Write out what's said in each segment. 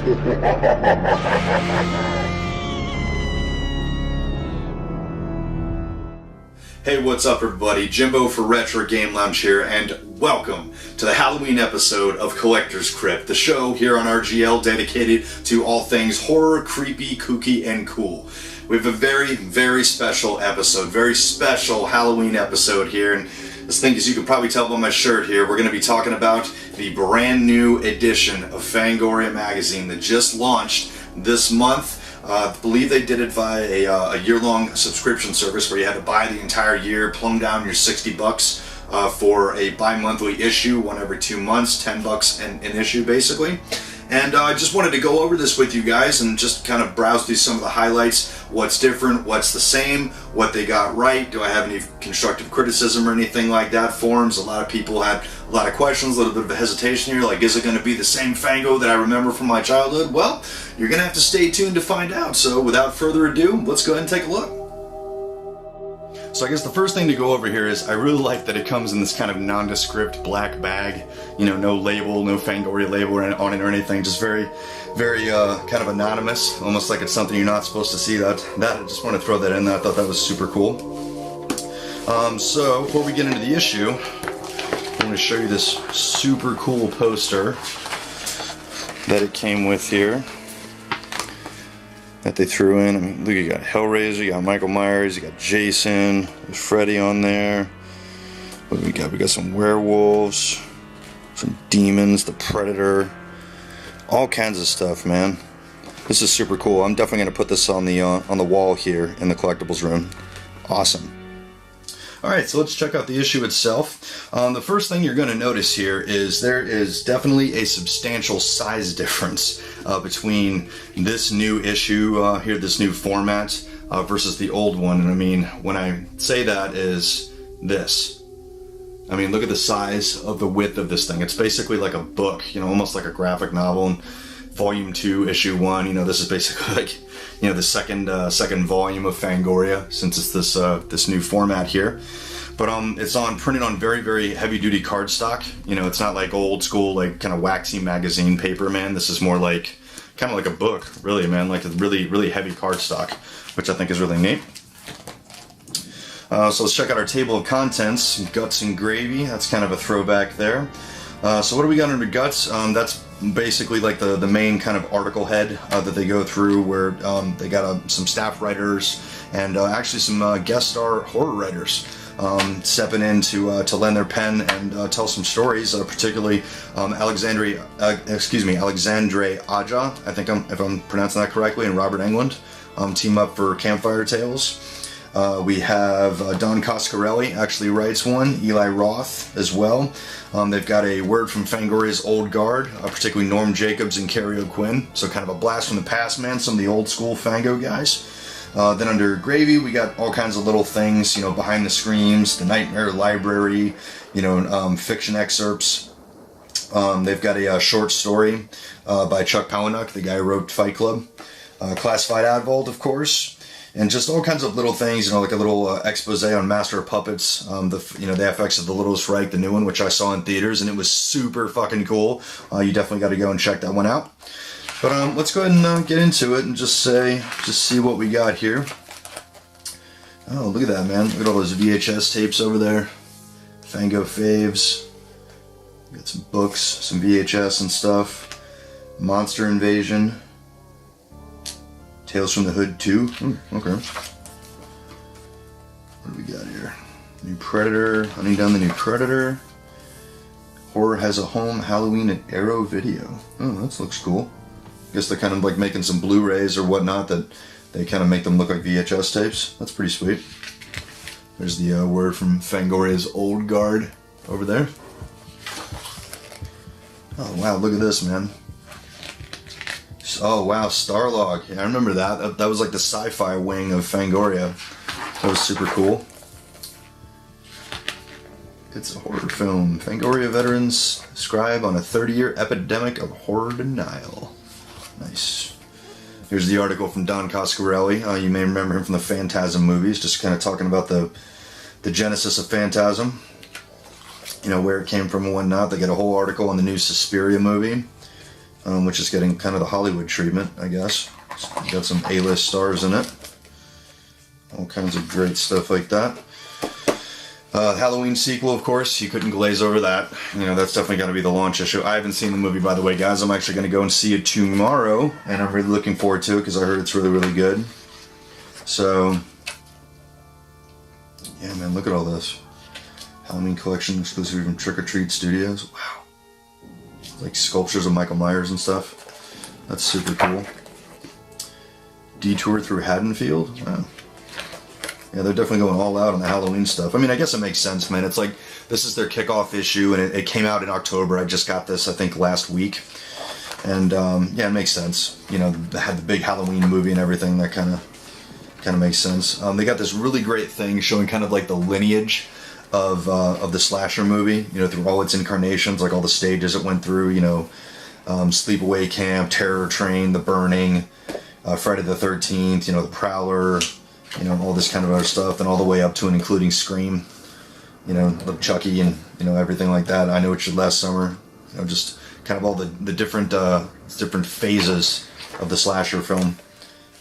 Hey, what's up everybody? Jimbo for Retro Game Lounge here, and welcome to the Halloween episode of Collector's Crypt, the show here on RGL dedicated to all things horror, creepy, kooky, and cool. We have a very, very special episode, very special Halloween episode here, and this thing, as you can probably tell by my shirt here, we're going to be talking about the brand new edition of Fangoria magazine that just launched this month. I believe they did it via a year-long subscription service where you had to buy the entire year, plumb down your $60 for a bi-monthly issue, one every 2 months, $10 an issue basically. And I just wanted to go over this with you guys and just kind of browse through some of the highlights, what's different, what's the same, what they got right, do I have any constructive criticism or anything like that. Forums, a lot of people had a lot of questions, a little bit of a hesitation here, like is it going to be the same Fango that I remember from my childhood? Well, you're going to have to stay tuned to find out, so without further ado, let's go ahead and take a look. So I guess the first thing to go over here is I really like that it comes in this kind of nondescript black bag. You know, no label, no Fangoria label on it or anything. Just very, very kind of anonymous. Almost like it's something you're not supposed to see. That I just want to throw that in there. I thought that was super cool. So before we get into the issue, I'm going to show you this super cool poster that it came with here. That they threw in. I mean, look, you got Hellraiser, you got Michael Myers, you got Jason, there's Freddy on there. What do we got? We got some werewolves, some demons, the Predator, all kinds of stuff, man. This is super cool. I'm definitely gonna put this on the wall here in the collectibles room. Awesome. Alright, so let's check out the issue itself. The first thing you're going to notice here is there is definitely a substantial size difference between this new issue here, this new format, versus the old one. And I mean, when I say that is this. I mean, look at the size of the width of this thing. It's basically like a book, you know, almost like a graphic novel. And Volume 2, Issue 1, you know, this is basically like, you know, the second volume of Fangoria, since it's this new format here. But it's printed on very, very heavy duty cardstock. You know, it's not like old school, like kind of waxy magazine paper, man. This is more like kind of like a book, really, man. Like a really, really heavy cardstock, which I think is really neat. So let's check out our table of contents. Guts and gravy. That's kind of a throwback there. So what do we got under guts? That's basically like the main kind of article head that they go through, where they got some staff writers and actually some guest star horror writers stepping in to lend their pen and tell some stories, particularly Alexandre Aja, I think if I'm pronouncing that correctly, and Robert Englund team up for Campfire Tales. We have Don Coscarelli actually writes one, Eli Roth as well. They've got a word from Fangoria's old guard, particularly Norm Jacobs and Kerry O'Quinn. So kind of a blast from the past, man, some of the old school Fango guys. Then under gravy, we got all kinds of little things, you know, behind the screens, the Nightmare Library, you know, fiction excerpts. They've got a short story by Chuck Palahniuk, the guy who wrote Fight Club. Classified Advault, of course. And just all kinds of little things, you know, like a little expose on Master of Puppets, the FX of the Littlest Reich, the new one, which I saw in theaters, and it was super fucking cool. You definitely got to go and check that one out. But let's go ahead and get into it and just see what we got here. Oh, look at that, man! Look at all those VHS tapes over there. Fango faves. Got some books, some VHS and stuff. Monster Invasion. Tales from the Hood 2. Okay. What do we got here? New Predator. Hunting down the new Predator. Horror Has a Home. Halloween at Arrow Video. Oh, that looks cool. I guess they're kind of like making some Blu-rays or whatnot that they kind of make them look like VHS tapes. That's pretty sweet. There's the word from Fangoria's old guard over there. Oh wow, look at this, man. Oh wow, Starlog. Yeah, I remember that. That was like the sci-fi wing of Fangoria. That was super cool. It's a horror film. Fangoria veterans scribe on a 30-year epidemic of horror denial. Nice. Here's the article from Don Coscarelli. You may remember him from the Phantasm movies, just kind of talking about the genesis of Phantasm. You know, where it came from and whatnot. They got a whole article on the new Suspiria movie. which is getting kind of the Hollywood treatment, I guess. It's got some A-list stars in it. All kinds of great stuff like that. Halloween sequel, of course, you couldn't glaze over that. You know, that's definitely got to be the launch issue. I haven't seen the movie, by the way, guys. I'm actually going to go and see it tomorrow, and I'm really looking forward to it because I heard it's really, really good. So, yeah, man, look at all this. Halloween collection exclusive from Trick or Treat Studios. Wow. Like sculptures of Michael Myers and stuff. That's super cool. Detour through Haddonfield. Wow. Yeah, they're definitely going all out on the Halloween stuff. I mean, I guess it makes sense, man. It's like, this is their kickoff issue, and it came out in October. I just got this, I think, last week. And, yeah, it makes sense. You know, they had the big Halloween movie and everything. That kind of makes sense. They got this really great thing showing kind of like the lineage of the slasher movie, you know, through all its incarnations, like all the stages it went through, you know, Sleepaway Camp, Terror Train, The Burning, Friday the 13th, you know, The Prowler, you know, all this kind of other stuff, and all the way up to and including Scream, you know, Chucky and, you know, everything like that. I Know What You Did Last Summer, you know, just kind of all the different phases of the slasher film,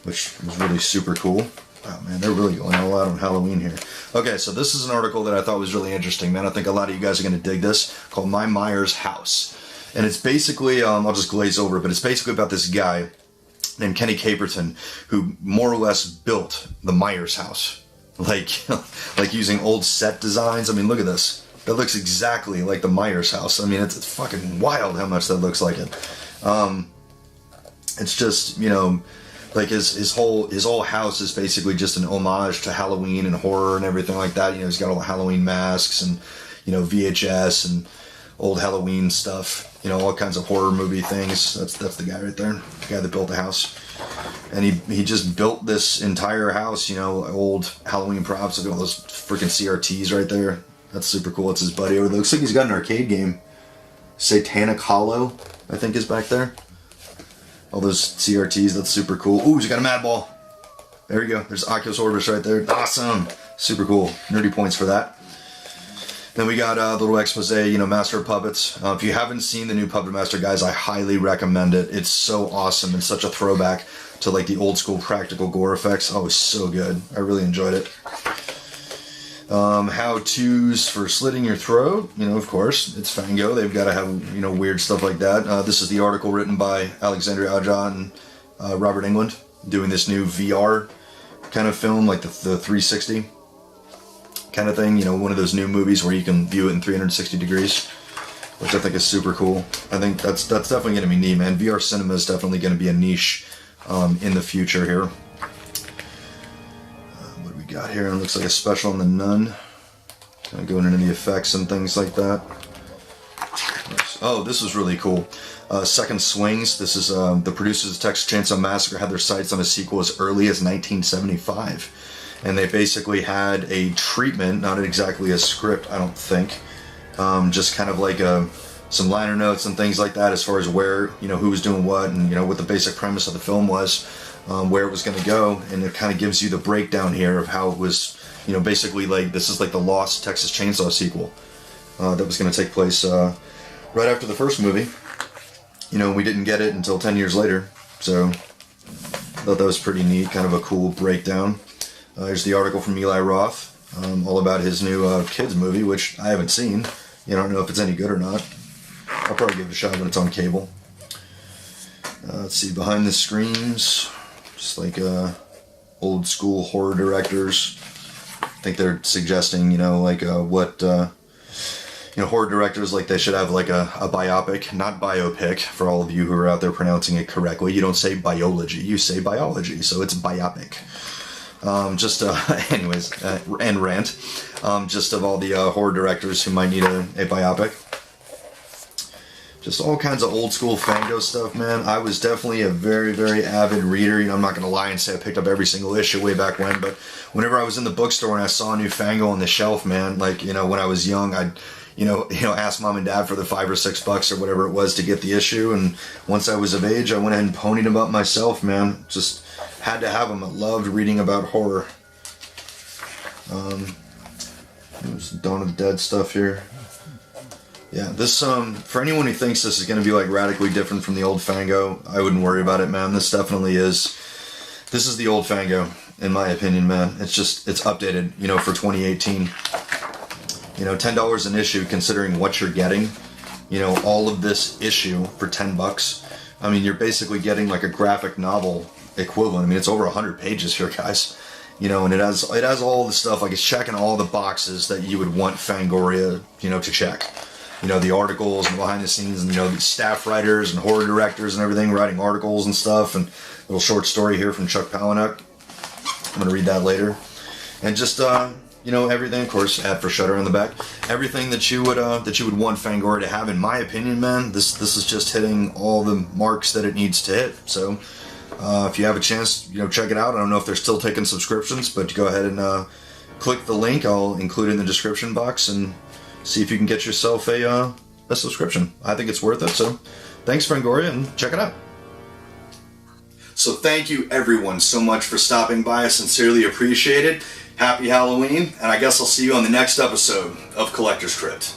which was really super cool. Wow, man, they're really going all out on Halloween here. Okay, so this is an article that I thought was really interesting, man. I think a lot of you guys are going to dig this, called My Myers House. And it's basically, I'll just glaze over it, but it's basically about this guy named Kenny Caperton, who more or less built the Myers house. Like using old set designs. I mean, look at this. That looks exactly like the Myers house. I mean, it's fucking wild how much that looks like it. It's just, you know, like his whole house is basically just an homage to Halloween and horror and everything like that. You know, he's got all the Halloween masks and, you know, VHS and old Halloween stuff. You know, all kinds of horror movie things. That's the guy right there, the guy that built the house. And he just built this entire house, you know, old Halloween props. Look at all those freaking CRTs right there. That's super cool. It's his buddy over there. Looks like he's got an arcade game. Satanic Hollow, I think, is back there. All those CRTs, that's super cool. Ooh, he's got a Mad Ball. There you go. There's Oculus Orbis right there. Awesome. Super cool. Nerdy points for that. Then we got a little expose, you know, Master of Puppets. If you haven't seen the new Puppet Master, guys, I highly recommend it. It's so awesome and such a throwback to like the old school practical gore effects. Oh, it's so good. I really enjoyed it. How-tos for slitting your throat. You know, of course, it's Fango. They've got to have, you know, weird stuff like that. This is the article written by Alexandria Aja and Robert Englund, doing this new VR kind of film, like the 360 kind of thing. You know, one of those new movies where you can view it in 360 degrees, which I think is super cool. I think that's definitely going to be neat, man. VR cinema is definitely going to be a niche in the future here. What do we got here? It looks like a special on The Nun. Kind of going into the effects and things like that. Oh, this is really cool. Second Swings. This is the producers of Texas Chainsaw Massacre had their sights on a sequel as early as 1975. And they basically had a treatment, not exactly a script, I don't think. Just kind of like some liner notes and things like that as far as where, you know, who was doing what and, you know, what the basic premise of the film was, where it was going to go. And it kind of gives you the breakdown here of how it was, you know, basically like this is like the Lost Texas Chainsaw sequel that was going to take place right after the first movie. You know, we didn't get it until 10 years later. So I thought that was pretty neat, kind of a cool breakdown. Here's the article from Eli Roth, all about his new kids movie, which I haven't seen. You know, I don't know if it's any good or not. I'll probably give it a shot when it's on cable. Let's see, behind the screens, just like old school horror directors. I think they're suggesting, you know, like what, you know, horror directors, like they should have like a biopic, not biopic, for all of you who are out there pronouncing it correctly. You don't say biology, you say biology, so it's biopic. Anyways, and rant, just of all the horror directors who might need a biopic. Just all kinds of old school Fango stuff, man. I was definitely a very, very avid reader. You know, I'm not going to lie and say I picked up every single issue way back when, but whenever I was in the bookstore and I saw a new Fango on the shelf, man, like, you know, when I was young, I'd, you know, ask mom and dad for the $5 or $6 or whatever it was to get the issue. And once I was of age, I went ahead and ponied them up myself, man. Just had to have them. I loved reading about horror. There's Dawn of the Dead stuff here. Yeah, this for anyone who thinks this is going to be like radically different from the old Fango, I wouldn't worry about it, man. This definitely is. This is the old Fango, in my opinion, man. It's just, it's updated, you know, for 2018. You know, $10 an issue, considering what you're getting. You know, all of this issue for $10. I mean, you're basically getting like a graphic novel equivalent. I mean, it's over 100 pages here, guys. You know, and it has all the stuff, like it's checking all the boxes that you would want Fangoria, you know, to check. You know, the articles and behind the scenes, and, you know, the staff writers and horror directors and everything writing articles and stuff, and a little short story here from Chuck Palahniuk. I'm going to read that later. And just, you know, everything, of course, ad for Shutter on the back. Everything that you would want Fangoria to have, in my opinion, man. This is just hitting all the marks that it needs to hit. So, if you have a chance, you know, check it out. I don't know if they're still taking subscriptions, but go ahead and click the link. I'll include it in the description box and see if you can get yourself a subscription. I think it's worth it. So, thanks, Fangoria, and check it out. So thank you everyone so much for stopping by. I sincerely appreciate it. Happy Halloween, and I guess I'll see you on the next episode of Collector's Crypt.